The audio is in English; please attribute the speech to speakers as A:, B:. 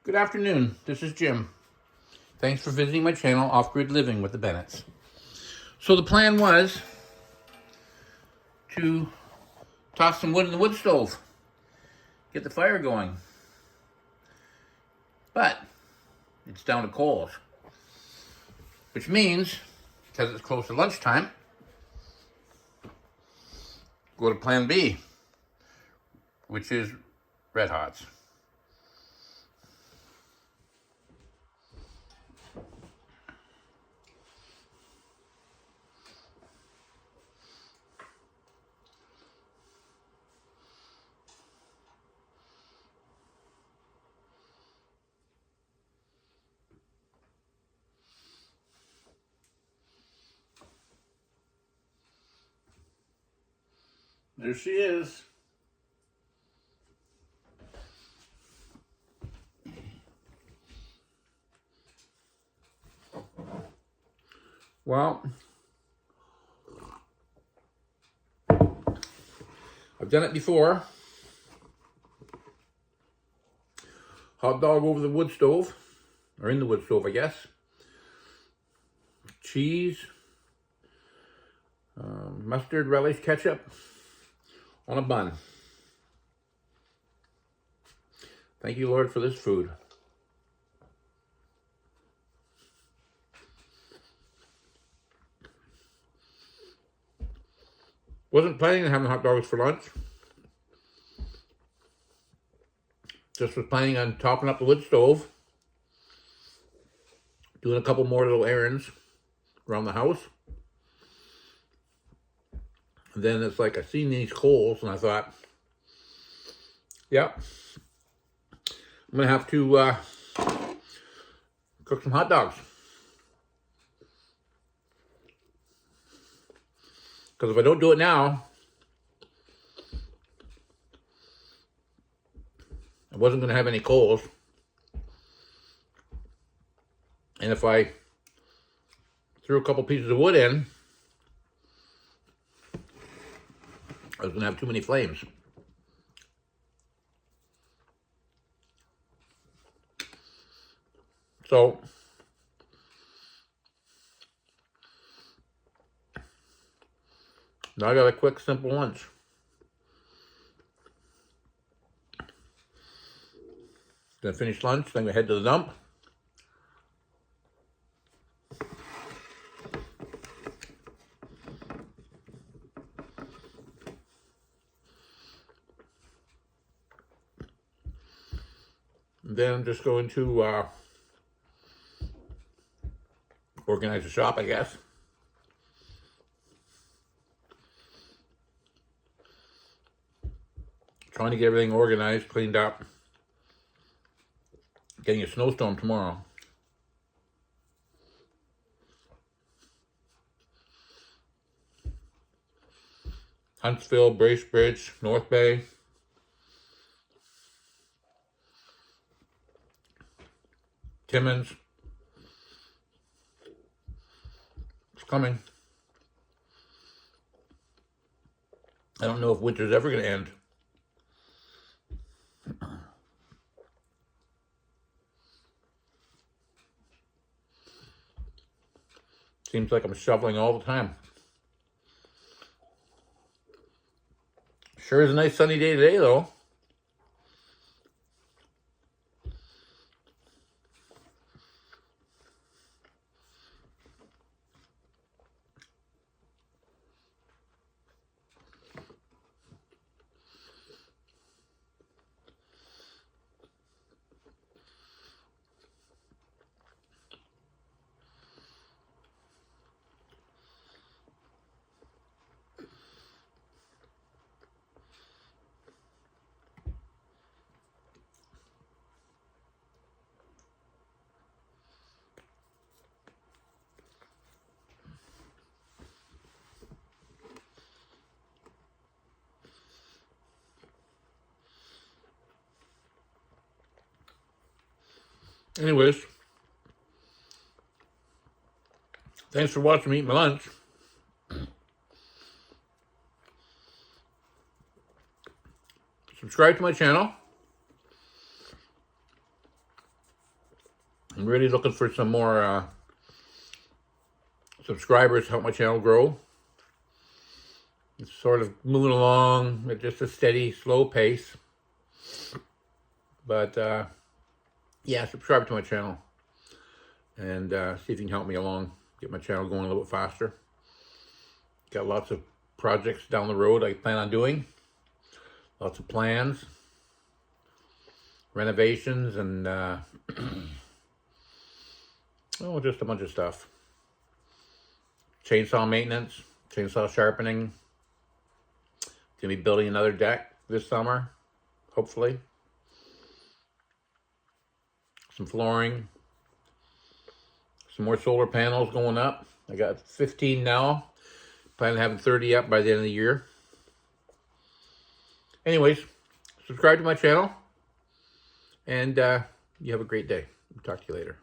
A: Good afternoon, this is Jim. Thanks for visiting my channel, Off-Grid Living with the Bennetts. So the plan was to toss some wood in the wood stove, get the fire going. But it's down to coals, which means, because it's close to lunchtime, go to plan B, which is red hots. There she is. Well, I've done it before. Hot dog over the wood stove, or in the wood stove, I guess. Cheese, mustard, relish, ketchup on a bun. Thank you, Lord, for this food. Wasn't planning on having hot dogs for lunch. Just was planning on topping up the wood stove, doing a couple more little errands around the house. And then it's like I seen these coals and I thought, yep, I'm gonna have to cook some hot dogs. Because if I don't do it now, I wasn't gonna have any coals. And if I threw a couple pieces of wood in, I was gonna have too many flames. So now I got a quick, simple lunch. Gonna finish lunch, then we head to the dump. And then I'm just going to organize the shop, I guess. Trying to get everything organized, cleaned up. Getting a snowstorm tomorrow. Huntsville, Bracebridge, North Bay. Timmins. It's coming. I don't know if winter's ever going to end. Seems like I'm shoveling all the time. Sure is a nice sunny day today, though. Anyways, thanks for watching me eat my lunch. Subscribe to my channel. really looking for some more subscribers to help my channel grow. It's sort of moving along at just a steady, slow pace. But yeah, subscribe to my channel and see if you can help me along, get my channel going a little bit faster. Got lots of projects down the road I plan on doing. Lots of plans, renovations, and oh, just a bunch of stuff. Chainsaw maintenance, chainsaw sharpening. Gonna be building another deck this summer, hopefully. Some flooring. Some more solar panels going up. I got 15 now. Plan on having 30 up by the end of the year. Anyways, subscribe to my channel. And you have a great day. Talk to you later.